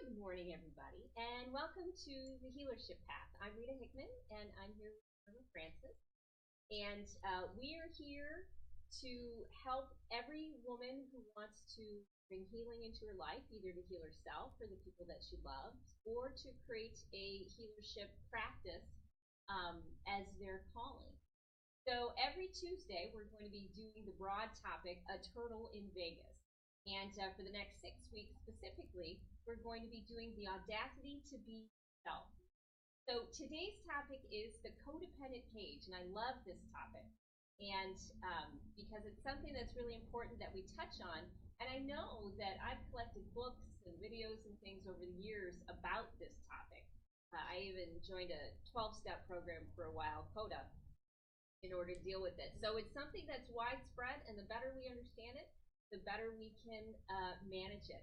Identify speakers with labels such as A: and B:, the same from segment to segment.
A: Good morning, everybody, and welcome to the Healership Path. I'm Rita Hickman, and I'm here with Irma Francis, and we are here to help every woman who wants to bring healing into her life, either to heal herself or the people that she loves, or to create a healership practice as their calling. So every Tuesday, we're going to be doing the broad topic, A Turtle in Vegas. And for the next 6 weeks specifically, we're going to be doing the audacity to be self. So today's topic is the codependent cage, and I love this topic. And because it's something that's really important that we touch on. And I know that I've collected books and videos and things over the years about this topic. I even joined a 12-step program for a while, Coda, in order to deal with it. So it's something that's widespread, and the better we understand it, the better we can manage it.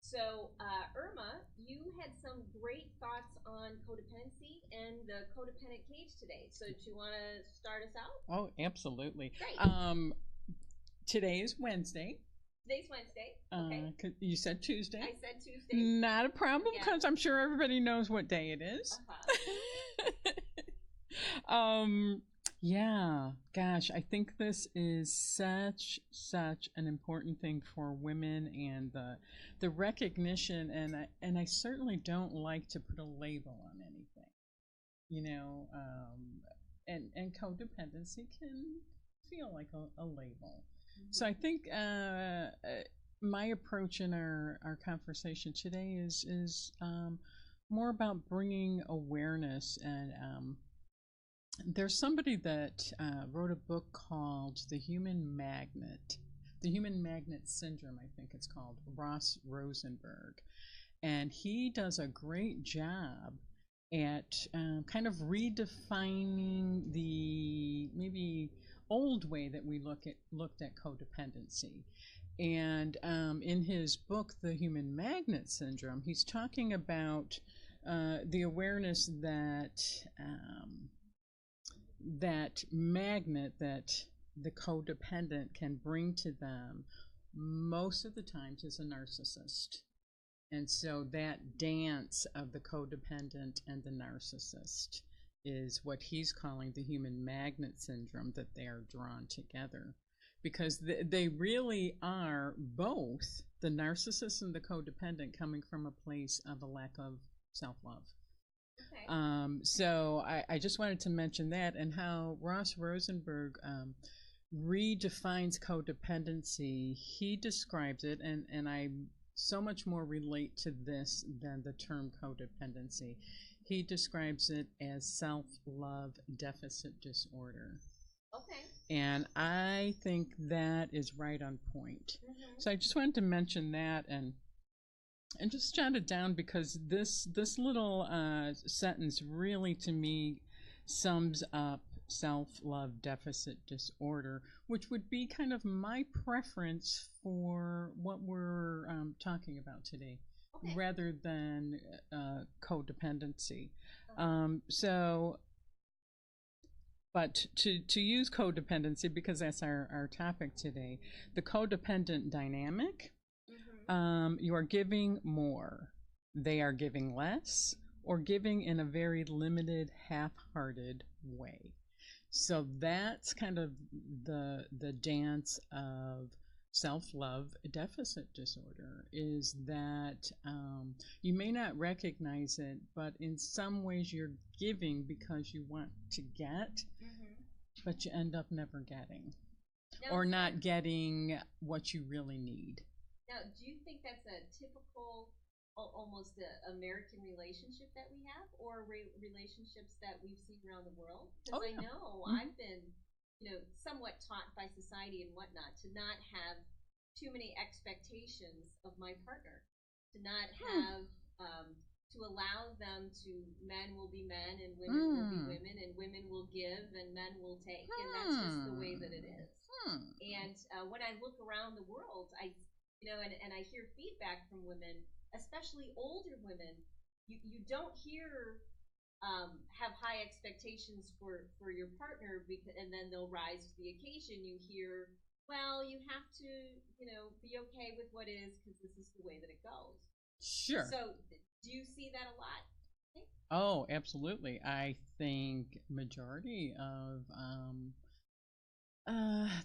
A: So, Irma, you had some great thoughts on codependency and the codependent cage today. So, do you want to start us out?
B: Oh, absolutely.
A: Great.
B: Today is Wednesday.
A: Today's Wednesday. Okay.
B: You said Tuesday.
A: I said Tuesday.
B: Not a problem,
A: Yeah.
B: because I'm sure everybody knows what day it is. Yeah, gosh, I think this is such an important thing for women, and the recognition, and I certainly don't like to put a label on anything, and codependency can feel like a label. So I think my approach in our conversation today is more about bringing awareness. And there's somebody that wrote a book called The Human Magnet Syndrome, I think it's called, Ross Rosenberg. And he does a great job at kind of redefining the maybe old way that we looked at codependency. And in his book, The Human Magnet Syndrome, he's talking about the awareness that that magnet that the codependent can bring to them most of the times is a narcissist. And so that dance of the codependent and the narcissist is what he's calling the human magnet syndrome, that they are drawn together. Because they really are both, the narcissist and the codependent, coming from a place of a lack of self-love.
A: Okay.
B: So I just wanted to mention that, and how Ross Rosenberg redefines codependency. He describes it, and I so much more relate to this than the term codependency. He describes it as self-love deficit disorder.
A: Okay.
B: And I think that is right on point. So I just wanted to mention that, and just jot it down, because this little sentence really, to me, sums up self-love deficit disorder, which would be kind of my preference for what we're talking about today,
A: Okay.
B: rather than codependency. But to use codependency, because that's our topic today, the codependent dynamic. You are giving more, they are giving less, or giving in a very limited, half-hearted way. So that's kind of the dance of self-love deficit disorder, is that you may not recognize it, but in some ways you're giving because you want to get, but you end up never getting, or not getting what you really need.
A: Now, do you think that's a typical, almost American relationship that we have, or relationships that we've seen around the world? Because I know I've been, somewhat taught by society and whatnot to not have too many expectations of my partner, to not have, to allow them to, men will be men and women will be women, and women will give and men will take, and that's just the way that it is. And when I look around the world, and I hear feedback from women, especially older women, you don't hear have high expectations for your partner, and then they'll rise to the occasion. You hear, well, you have to, be okay with what is, because this is the way that it goes.
B: Sure.
A: So Do you see that a lot?
B: Oh, absolutely. I think majority of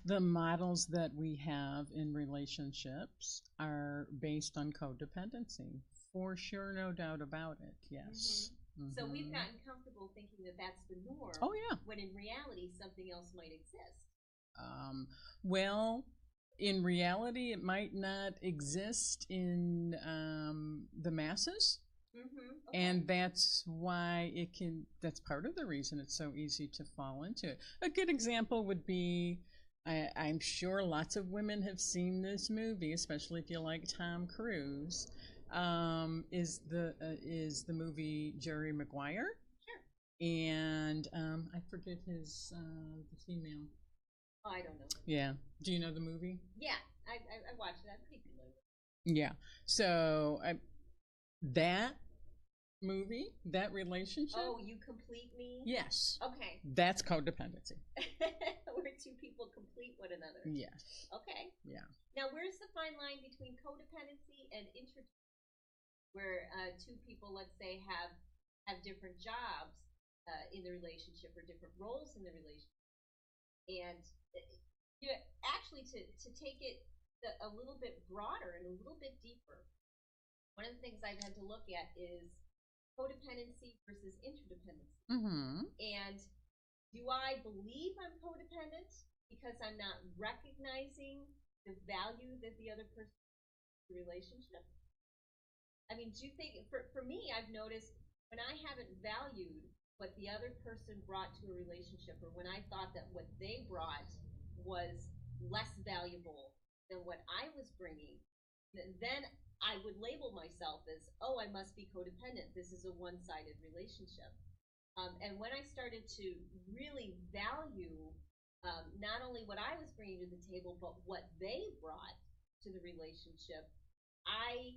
B: the models that we have in relationships are based on codependency. For sure, no doubt about it. Yes.
A: So we've gotten comfortable thinking that that's the norm.
B: Oh, yeah.
A: When in reality, something else might exist.
B: Well, in reality, it might not exist in the masses.
A: Okay.
B: And that's why that's part of the reason it's so easy to fall into it. A good example would be, I'm sure lots of women have seen this movie, especially if you like Tom Cruise, is the movie Jerry Maguire.
A: Sure.
B: And I forget the female.
A: Oh, I don't know.
B: Yeah. Do you know the movie?
A: Yeah, I watched it. I'm pretty familiar.
B: Yeah. So that movie, that relationship.
A: Oh, you complete me?
B: Yes.
A: Okay.
B: That's codependency.
A: Where two people complete one another.
B: Yes.
A: Okay.
B: Yeah.
A: Now, where's the fine line between codependency and interdependency, where two people, let's say, have different jobs in the relationship or different roles in the relationship, and actually to take it a little bit broader and a little bit deeper, one of the things I've had to look at is codependency versus interdependency. And do I believe I'm codependent because I'm not recognizing the value that the other person brings to the relationship? I mean, do you think, for me, I've noticed when I haven't valued what the other person brought to a relationship, or when I thought that what they brought was less valuable than what I was bringing, then I would label myself as, oh, I must be codependent. This is a one-sided relationship. And when I started to really value not only what I was bringing to the table, but what they brought to the relationship, I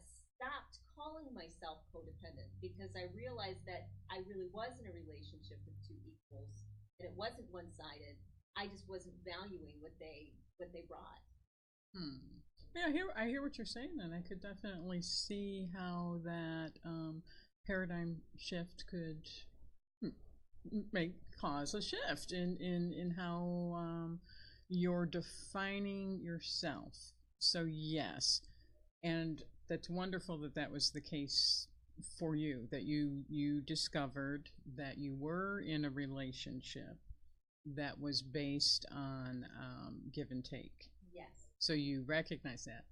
A: stopped calling myself codependent, because I realized that I really was in a relationship with two equals, and it wasn't one-sided. I just wasn't valuing what they brought.
B: Yeah, I hear what you're saying, and I could definitely see how that paradigm shift could cause a shift in how you're defining yourself. So yes, and that's wonderful that was the case for you, that you discovered that you were in a relationship that was based on give and take.
A: Yes.
B: So you recognize that.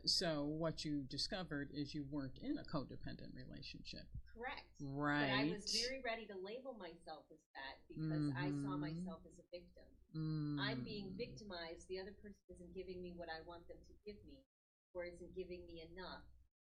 B: So what you discovered is you weren't in a codependent relationship.
A: Correct.
B: Right.
A: But I was very ready to label myself as that, because I saw myself as a victim. I'm being victimized. The other person isn't giving me what I want them to give me, or isn't giving me enough,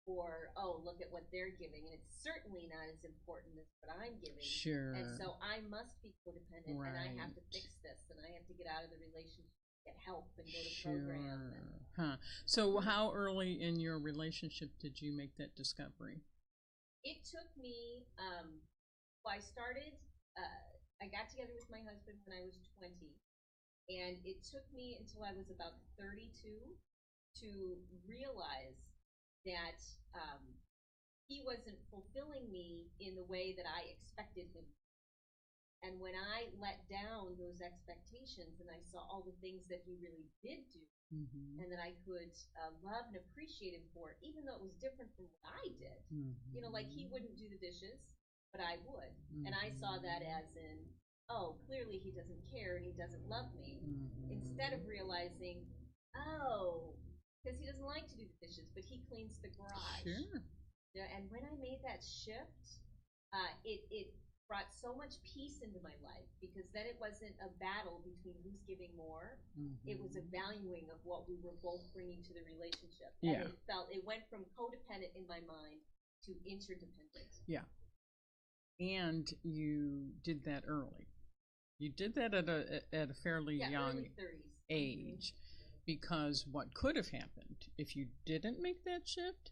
A: or, oh, look at what they're giving, and it's certainly not as important as what I'm giving.
B: Sure.
A: And so I must be codependent,
B: right.
A: and I have to fix this, and I have to get out of the relationship, get help, and go to program.
B: So how early in your relationship did you make that discovery?
A: It took me, I started, I got together with my husband when I was 20, and it took me until I was about 32 to realize that he wasn't fulfilling me in the way that I expected him. And when I let down those expectations, and I saw all the things that he really did do, and that I could love and appreciate him for, even though it was different from what I did. You know, like he wouldn't do the dishes, but I would. And I saw that as in, oh, clearly he doesn't care and he doesn't love me. Instead of realizing, oh, because he doesn't like to do the dishes, but he cleans the garage.
B: Sure.
A: Yeah, and when I made that shift, it brought so much peace into my life, because then it wasn't a battle between who's giving more. It was a valuing of what we were both bringing to the relationship.
B: Yeah.
A: And it went from codependent in my mind to interdependent.
B: Yeah. And you did that early. You did that at a fairly young
A: early 30s.
B: age, because what could have happened if you didn't make that shift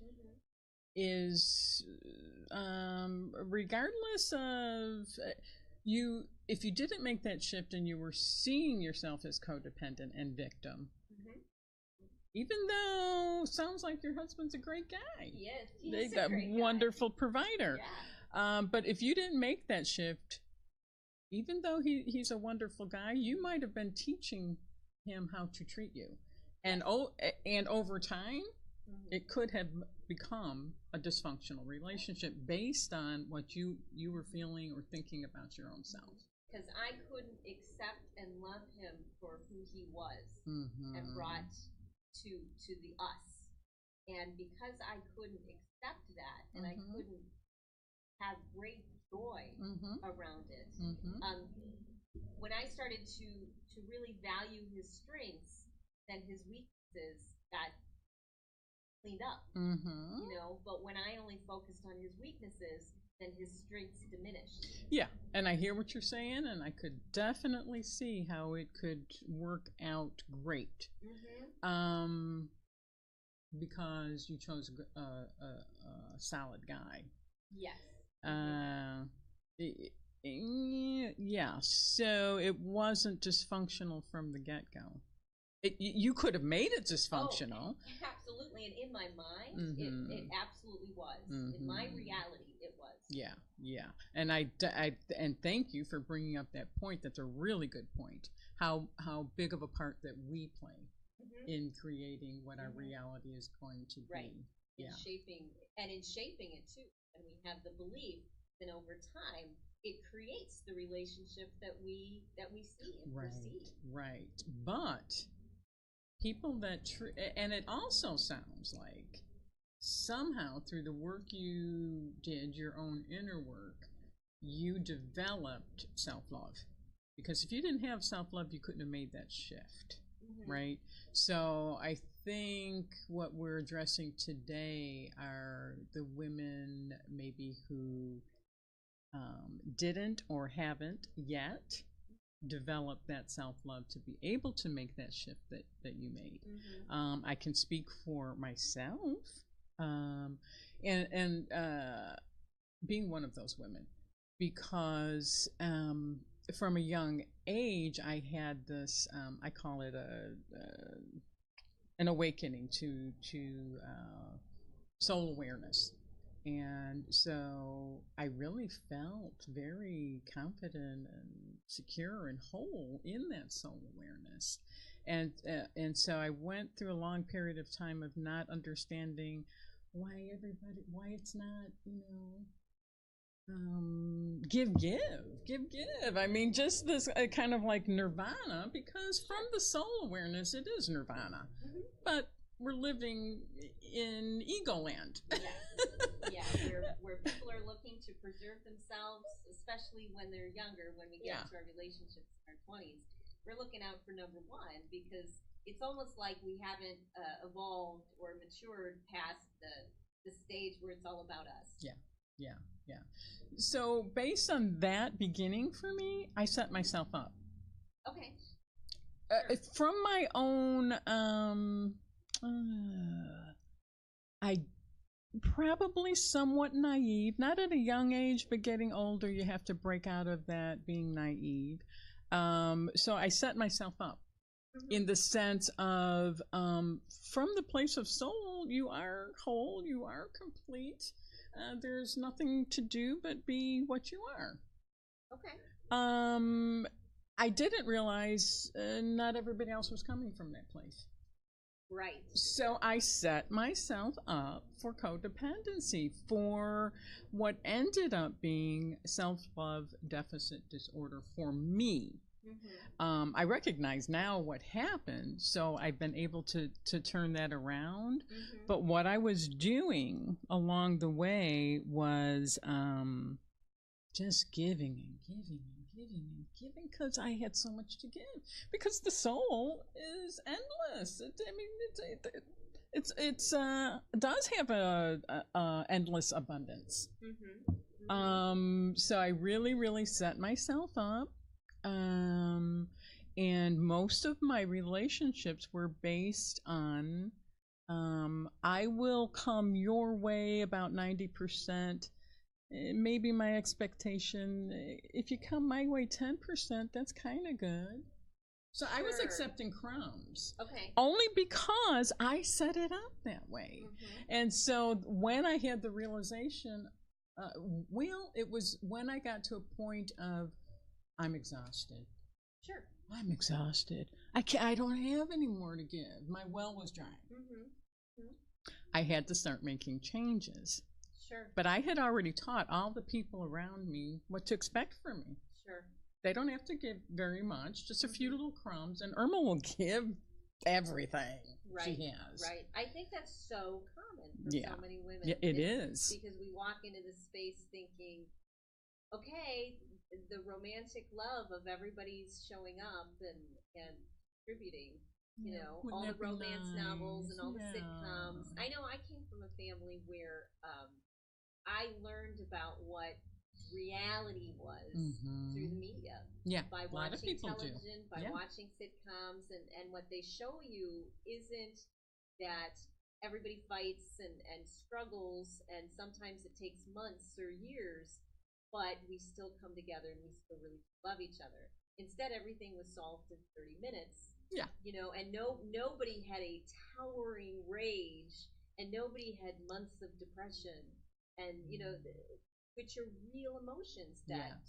B: is, regardless of if you didn't make that shift and you were seeing yourself as codependent and victim, even though sounds like your husband's a great guy.
A: Yes, he's a great guy.
B: Wonderful provider.
A: Yeah.
B: But if you didn't make that shift, even though he's a wonderful guy, you might have been teaching him how to treat you. And over time, it could have become a dysfunctional relationship based on what you were feeling or thinking about your own self.
A: Because I couldn't accept and love him for who he was and brought to the us. And because I couldn't accept that and I couldn't have great joy around it, when I started to really value his strengths, then his weaknesses got cleaned up. You know, but when I only focused on his weaknesses, then his strengths diminished.
B: Yeah, and I hear what you're saying, and I could definitely see how it could work out great. Because you chose a solid guy.
A: Yes.
B: Yeah, so it wasn't dysfunctional from the get-go. You could have made it dysfunctional.
A: Oh, absolutely, and in my mind, it absolutely was. In my reality, it was.
B: Yeah, and and thank you for bringing up that point. That's a really good point. How big of a part that we play in creating what our reality is going to be.
A: Right. In shaping it too. And we have the belief that over time it creates the relationship that we see and perceive.
B: Right. But people that and it also sounds like somehow through the work you did, your own inner work, you developed self-love. Because if you didn't have self-love, you couldn't have made that shift. Right? So I think what we're addressing today are the women maybe who didn't or haven't yet developed that self-love to be able to make that shift that you made. I can speak for myself and being one of those women, because from a young age, I had this, I call it an awakening to soul awareness. And so I really felt very confident and secure and whole in that soul awareness. And so I went through a long period of time of not understanding why it's not, give. I mean, just this kind of like nirvana, because from the soul awareness, it is nirvana. But we're living in ego land.
A: Where people are looking to preserve themselves, especially when they're younger, when we get into our relationships in our 20s. We're looking out for number one, because it's almost like we haven't evolved or matured past the stage where it's all about us. Yeah.
B: So based on that beginning for me, I set myself up.
A: Okay.
B: From my own, I probably somewhat naive, not at a young age, but getting older, you have to break out of that being naive. So I set myself up in the sense of, from the place of soul, you are whole, you are complete. There's nothing to do but be what you are.
A: Okay.
B: I didn't realize not everybody else was coming from that place.
A: Right.
B: So I set myself up for codependency, for what ended up being self-love deficit disorder for me. I recognize now what happened, so I've been able to turn that around. But what I was doing along the way was just giving and giving and giving and giving, because I had so much to give. Because the soul is endless. It does have a endless abundance. So I really set myself up. And most of my relationships were based on, I will come your way about 90%. Maybe my expectation, if you come my way 10%, that's kind of good. So I was accepting crumbs.
A: Okay.
B: Only because I set it up that way. And so when I had the realization, well, it was when I got to a point of, I'm exhausted.
A: Sure.
B: I'm exhausted. I don't have any more to give. My well was dry. I had to start making changes.
A: Sure.
B: But I had already taught all the people around me what to expect from me.
A: Sure.
B: They don't have to give very much, just a few little crumbs, and Irma will give everything she has.
A: Right. I think that's so common for so many women.
B: Yeah, it is.
A: Because we walk into this space thinking, okay, the romantic love of everybody's showing up and contributing, you know, all the romance novels and all the sitcoms. I know I came from a family where I learned about what reality was through the media.
B: Yeah,
A: by
B: a lot of
A: watching
B: people
A: television, by watching sitcoms, and what they show you isn't that everybody fights and struggles, and sometimes it takes months or years, but we still come together and we still really love each other. Instead, everything was solved in 30 minutes.
B: Yeah.
A: You know, and nobody had a towering rage, and nobody had months of depression, and you know, which are real emotions that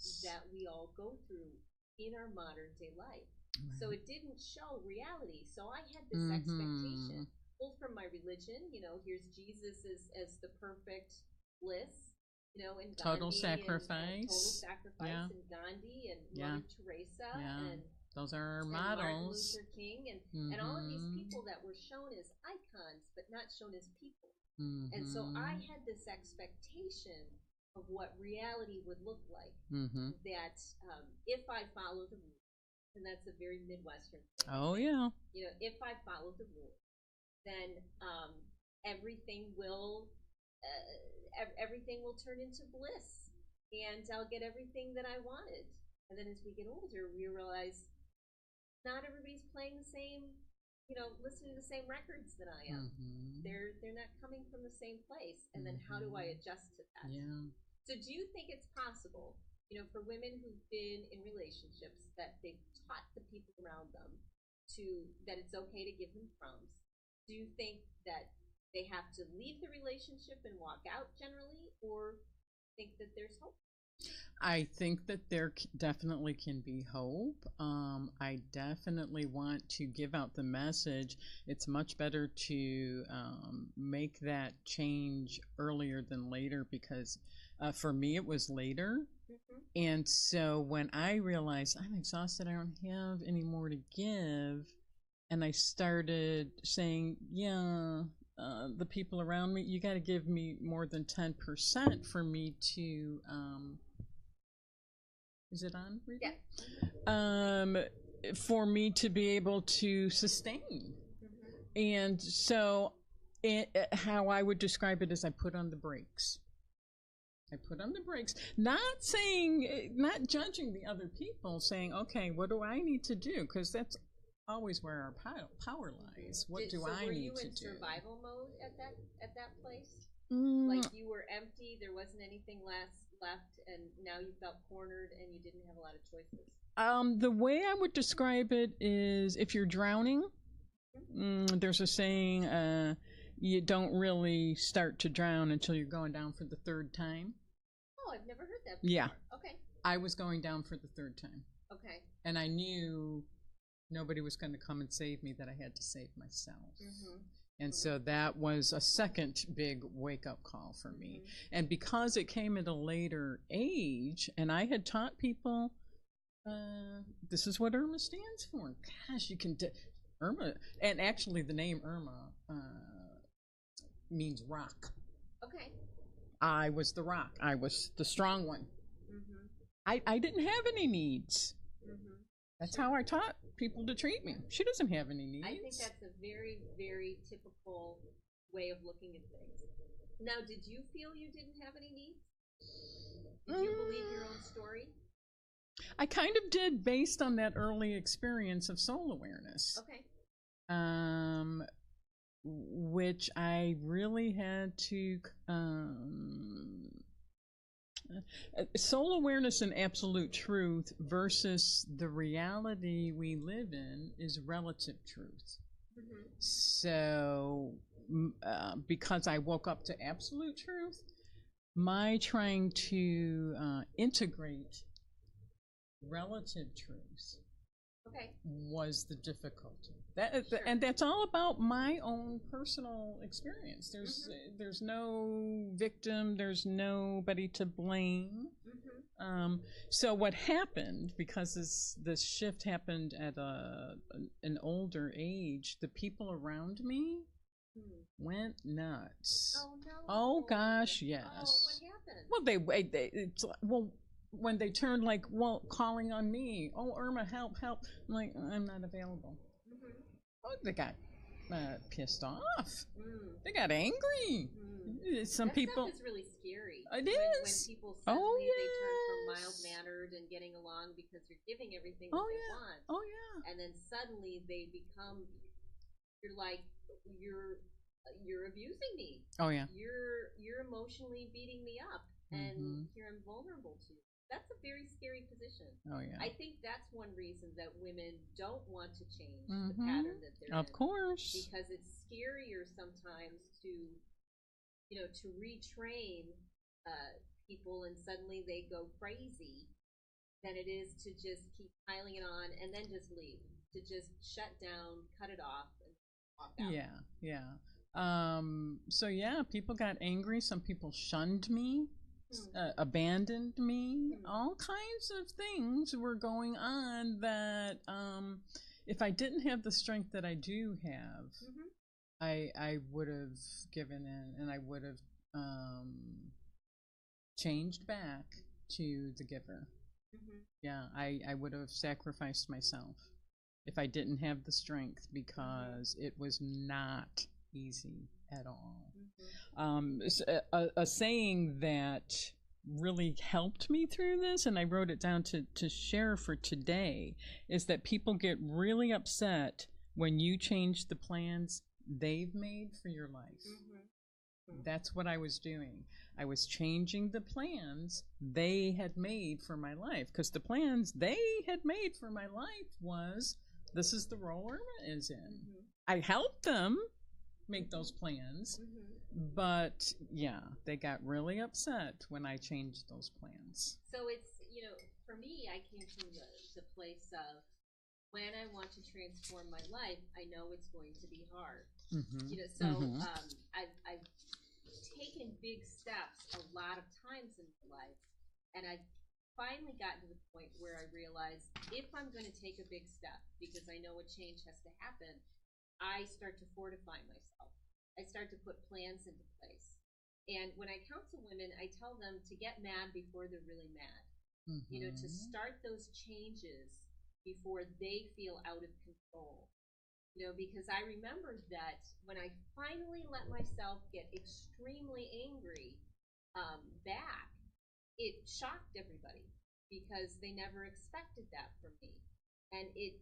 A: we all go through in our modern day life. So it didn't show reality. So I had this expectation, both from my religion, you know, here's Jesus as the perfect bliss, you know, and
B: total
A: Gandhi
B: sacrifice,
A: and Gandhi and Mother Teresa and
B: those are our
A: Martin
B: models.
A: Luther King and all of these people that were shown as icons but not shown as people. And so I had this expectation of what reality would look like. That if I follow the rules, and that's a very Midwestern thing.
B: Oh yeah.
A: You know, if I follow the rules, then everything will turn into bliss, and I'll get everything that I wanted. And then as we get older, we realize not everybody's playing the same, you know, listening to the same records that I am. They're not coming from the same place. And then how do I adjust to that?
B: Yeah.
A: So do you think it's possible, you know, for women who've been in relationships that they've taught the people around them that it's okay to give them crumbs? Do you think that they have to leave the relationship and walk out generally, or think that there's hope?
B: I think that there definitely can be hope. I definitely want to give out the message. It's much better to make that change earlier than later, because for me it was later. And so when I realized I'm exhausted, I don't have any more to give, and I started saying, the people around me, you got to give me more than 10% for me to is it on? Yeah. For me to be able to sustain. And so how I would describe it is I put on the brakes. Not saying, not judging the other people, saying, okay, what do I need to do? Because that's always where our power lies. What do I need to do?
A: Were you in survival mode at that place? Like you were empty, there wasn't anything left, and now you felt cornered and you didn't have a lot of choices?
B: The way I would describe it is, if you're drowning, there's a saying, you don't really start to drown until you're going down for the third time.
A: Oh, I've never heard that before.
B: Yeah.
A: Okay.
B: I was going down for the third time.
A: Okay.
B: And I knew nobody was going to come and save me, that I had to save myself. And so that was a second big wake-up call for me. And because it came at a later age, and I had taught people, this is what Irma stands for. Gosh, you can Irma, and actually the name Irma means rock.
A: Okay.
B: I was the rock. I was the strong one. I didn't have any needs. That's how I taught people to treat me. She doesn't have any needs.
A: I think that's a very, very typical way of looking at things. Now, did you feel you didn't have any needs? Did you believe your own story?
B: I kind of did, based on that early experience of soul awareness.
A: Okay.
B: Which I really had to Soul awareness and absolute truth versus the reality we live in is relative truth. So, because I woke up to absolute truth, my trying to integrate relative truth was the difficulty. And that's all about my own personal experience. There's no victim. There's nobody to blame. So what happened, because this shift happened at an older age, the people around me went nuts.
A: Oh no!
B: Oh gosh, yes.
A: Oh, what happened?
B: Well, when they turned calling on me. Oh, Irma, help! I'm like, I'm not available. Oh, they got pissed off. They got angry. Some people.
A: That stuff is really scary.
B: It is.
A: When people suddenly they turn from mild-mannered and getting along because you're giving everything that they want.
B: Oh yeah.
A: And then suddenly they become. You're like you're abusing me.
B: Oh yeah.
A: You're emotionally beating me up, and here I'm vulnerable to you. That's a very scary position.
B: Oh yeah.
A: I think that's one reason that women don't want to change the pattern that they're in.
B: Of course.
A: Because it's scarier sometimes to retrain people and suddenly they go crazy than it is to just keep piling it on and then just leave. To just shut down, cut it off, and walk out.
B: Yeah. So yeah, people got angry. Some people shunned me. Abandoned me. All kinds of things were going on that if I didn't have the strength that I do have, I would have given in, and I would have changed back to the giver. Yeah, I would have sacrificed myself if I didn't have the strength, because it was not easy at all. A saying that really helped me through this, and I wrote it down to share for today, is that people get really upset when you change the plans they've made for your life. That's what I was doing. I was changing the plans they had made for my life, because the plans they had made for my life was, this is the role Irma is in. I helped them make those plans, but yeah, they got really upset when I changed those plans.
A: So it's, for me, I came from the place of, when I want to transform my life, I know it's going to be hard. I've taken big steps a lot of times in my life, and I've finally gotten to the point where I realize, if I'm going to take a big step, because I know a change has to happen, I start to fortify myself. I start to put plans into place. And when I counsel women, I tell them to get mad before they're really mad. To start those changes before they feel out of control. Because I remember that when I finally let myself get extremely angry back, it shocked everybody, because they never expected that from me. And it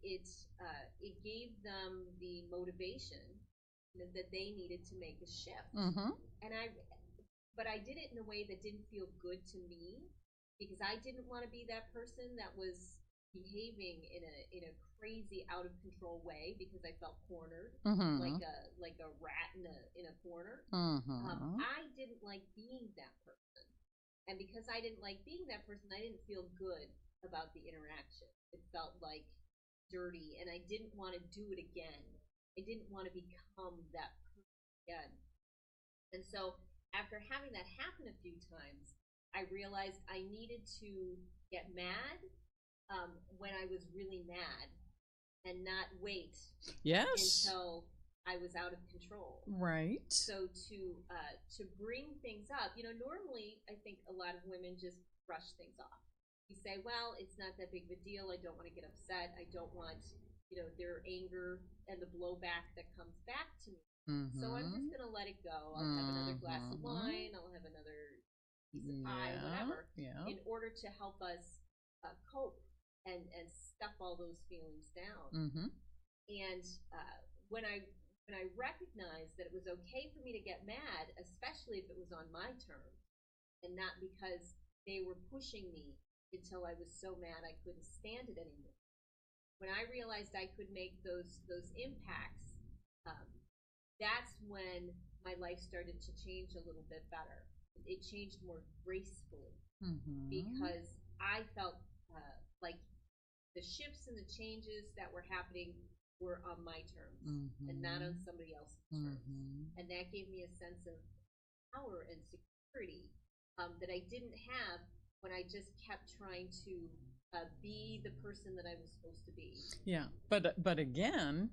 A: gave them the motivation that they needed to make a shift. But I did it in a way that didn't feel good to me, because I didn't want to be that person that was behaving in a crazy, out of control way, because I felt cornered, like a rat in a corner. I didn't like being that person, and because I didn't like being that person, I didn't feel good about the interaction. It felt like dirty, and I didn't want to do it again. I didn't want to become that person again. And so after having that happen a few times, I realized I needed to get mad when I was really mad, and not wait until I was out of control.
B: Right.
A: So to bring things up, normally I think a lot of women just brush things off. You say, well, it's not that big of a deal. I don't want to get upset. I don't want their anger and the blowback that comes back to me. So I'm just going to let it go. I'll have another glass of wine. I'll have another piece of pie, whatever, in order to help us cope and stuff all those feelings down. And when I recognized that it was okay for me to get mad, especially if it was on my terms, and not because they were pushing me until I was so mad I couldn't stand it anymore. When I realized I could make those impacts, um, that's when my life started to change a little bit better. It changed more gracefully because I felt like the shifts and the changes that were happening were on my terms and not on somebody else's terms. And that gave me a sense of power and security that I didn't have when I just kept trying to be the person that I was supposed to be.
B: Yeah, but again,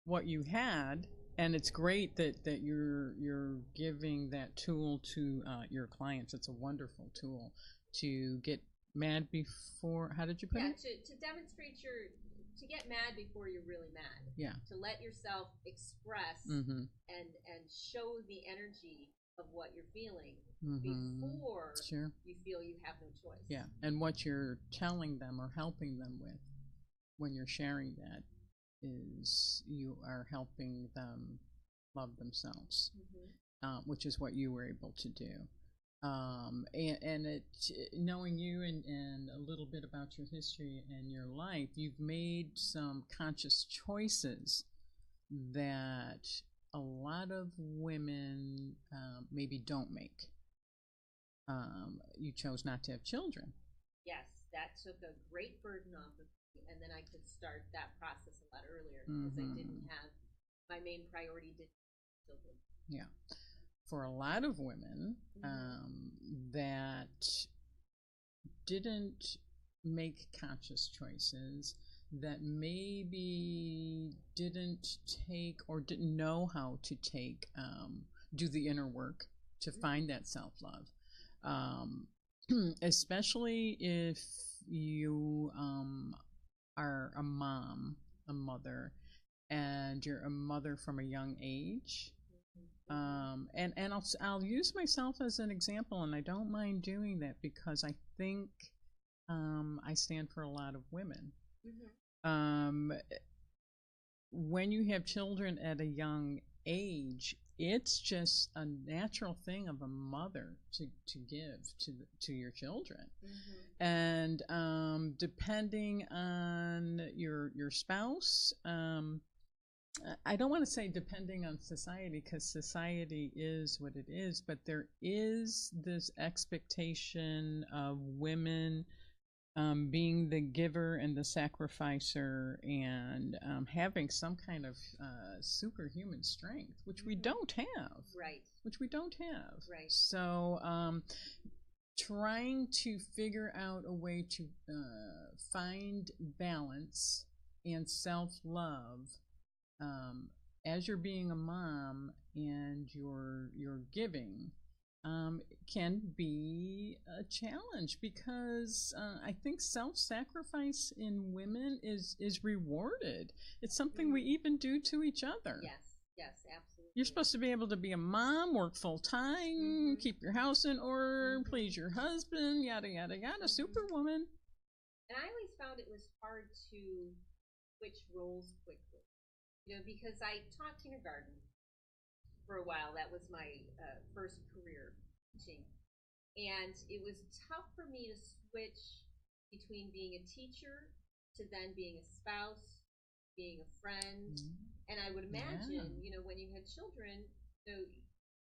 B: what you had, and it's great that you're giving that tool to your clients. It's a wonderful tool to get mad before. How did you put it?
A: To demonstrate to get mad before you're really mad.
B: Yeah.
A: To let yourself express and show the energy of what you're feeling before you feel you have no choice.
B: Yeah, and what you're telling them or helping them with when you're sharing that is you are helping them love themselves, which is what you were able to do. And it, knowing you and a little bit about your history and your life, you've made some conscious choices that a lot of women maybe don't make. You chose not to have children.
A: Yes, that took a great burden off of me, and then I could start that process a lot earlier because I didn't have, my main priority didn't have children.
B: Yeah. For a lot of women that didn't make conscious choices, that maybe didn't take or didn't know how to take, do the inner work to find that self-love. Especially if you are a mom, a mother, and you're a mother from a young age. And I'll use myself as an example, and I don't mind doing that because I think I stand for a lot of women. When you have children at a young age, it's just a natural thing of a mother to give to your children. And depending on your spouse, I don't want to say depending on society, because society is what it is, but there is this expectation of women being the giver and the sacrificer and having some kind of superhuman strength, which we don't have.
A: Right.
B: Which we don't have.
A: Right.
B: So trying to figure out a way to find balance and self-love as you're being a mom and you're giving can be a challenge because I think self-sacrifice in women is rewarded. It's something we even do to each other.
A: Yes, absolutely.
B: You're supposed to be able to be a mom, work full-time, keep your house in order, please your husband, yada, yada, yada, superwoman.
A: And I always found it was hard to switch roles quickly. You know, because I taught kindergarten for a while. That was my first career teaching. And it was tough for me to switch between being a teacher to then being a spouse, being a friend. And I would imagine, you know, when you had children, you know,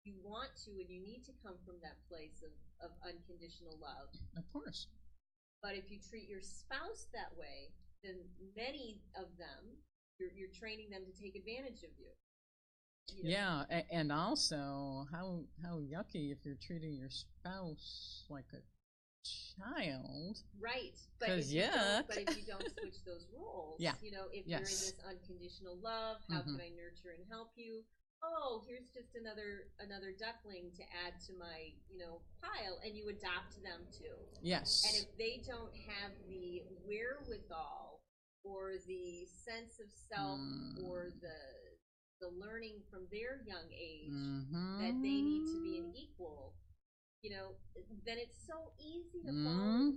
A: you want to and you need to come from that place of unconditional love.
B: Of course.
A: But if you treat your spouse that way, then many of them, you're training them to take advantage of you. You know?
B: Yeah, and also how yucky if you're treating your spouse like a child.
A: Right. But if you don't switch those roles, you know, if you're in this unconditional love, how can I nurture and help you? Oh, here's just another duckling to add to my, you know, pile, and you adopt them too.
B: Yes.
A: And if they don't have the wherewithal or the sense of self or the learning from their young age that they need to be an equal, you know, then it's so easy to fall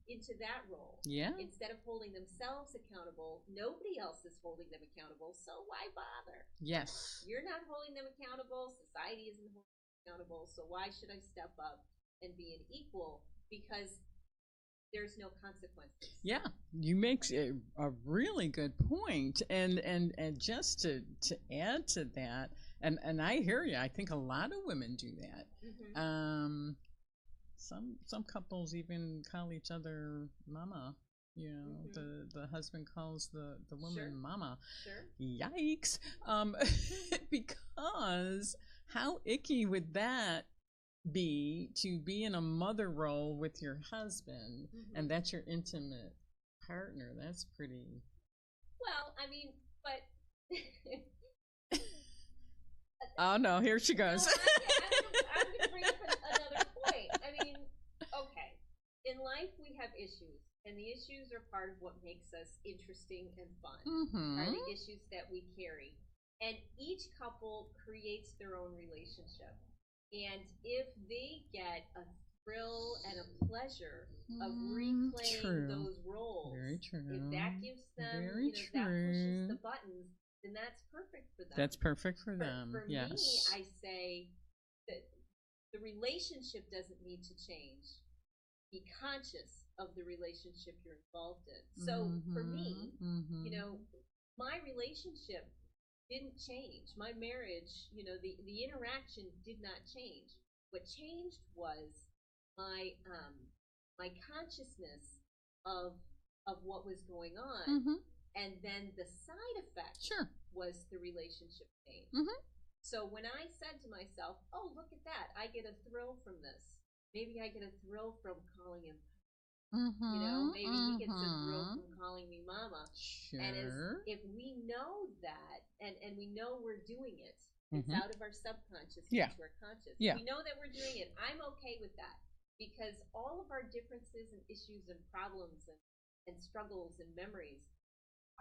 A: into that role. Yeah. Instead of holding themselves accountable, nobody else is holding them accountable, so why bother?
B: Yes.
A: You're not holding them accountable, society isn't holding them accountable, so why should I step up and be an equal because there's no consequences.
B: Yeah, you make a really good point, and just to add to that, and I hear you. I think a lot of women do that.
A: Mm-hmm.
B: Some couples even call each other mama. You know,
A: Mm-hmm.
B: the husband calls the woman
A: Sure.
B: mama.
A: Sure.
B: Yikes! Because how icky would that be to be in a mother role with your husband, and that's your intimate partner? That's pretty.
A: Well, I mean, but
B: Oh no, here she goes.
A: no, I'm going to bring up another point. I mean, okay, in life we have issues, and the issues are part of what makes us interesting and fun. Are the issues that we carry, and each couple creates their own relationship. And if they get a thrill and a pleasure of reclaiming those roles,
B: very true.
A: if that gives them,
B: very
A: you know, that pushes the buttons, then that's perfect for them.
B: That's perfect for them.
A: For
B: yes.
A: me, I say that the relationship doesn't need to change. Be conscious of the relationship you're involved in. So for me, you know, my relationship didn't change. My marriage, you know, the interaction did not change. What changed was my my consciousness of what was going on, and then the side effect was the relationship change. So when I said to myself, "Oh, look at that! I get a thrill from this. Maybe I get a thrill from calling him." You know, maybe he gets a thrill from calling me mama.
B: Sure.
A: And if we know that, and we know we're doing it, it's out of our subconscious into our conscious. We know that we're doing it. I'm okay with that, because all of our differences and issues and problems and struggles and memories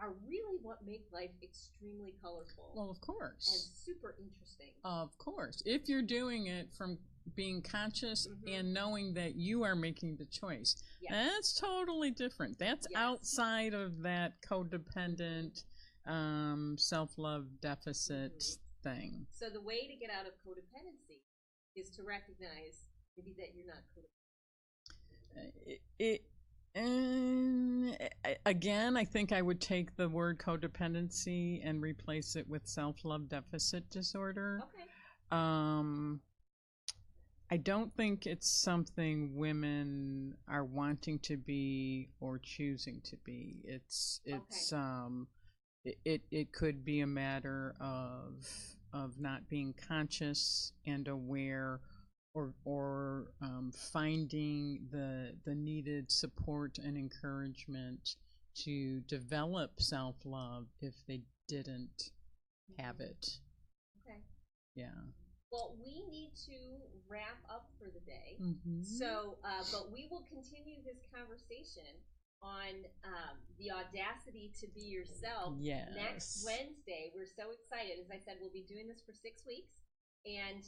A: are really what make life extremely colorful.
B: Well, of course.
A: And super interesting.
B: Of course. If you're doing it from being conscious and knowing that you are making the choice. Yes. That's totally different. That's outside of that codependent self-love deficit thing.
A: So the way to get out of codependency is to recognize maybe that you're not codependent.
B: Again, I think I would take the word codependency and replace it with self-love deficit disorder.
A: Okay.
B: I don't think it's something women are wanting to be or choosing to be. It could be a matter of not being conscious and aware, or finding the needed support and encouragement to develop self-love if they didn't have it.
A: Okay.
B: Yeah.
A: Well, we need to wrap up for the day. So, but we will continue this conversation on the audacity to be yourself next Wednesday. We're so excited. As I said, we'll be doing this for 6 weeks, and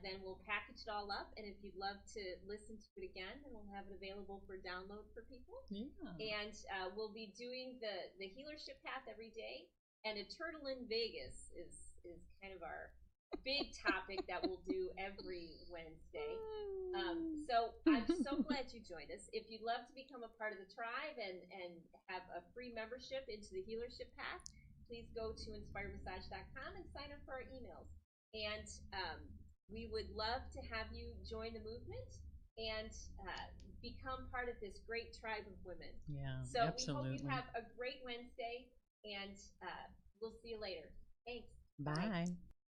A: then we'll package it all up. And if you'd love to listen to it again, then we'll have it available for download for people.
B: Yeah.
A: And we'll be doing the Healership path every day, and a turtle in Vegas is kind of our big topic that we'll do every Wednesday. So I'm so glad you joined us. If you'd love to become a part of the tribe and have a free membership into the Healership path, please go to inspiremassage.com and sign up for our emails. And we would love to have you join the movement and become part of this great tribe of women.
B: Yeah,
A: so
B: absolutely.
A: we hope you have a great Wednesday, and we'll see you later. Thanks.
B: Bye. Bye.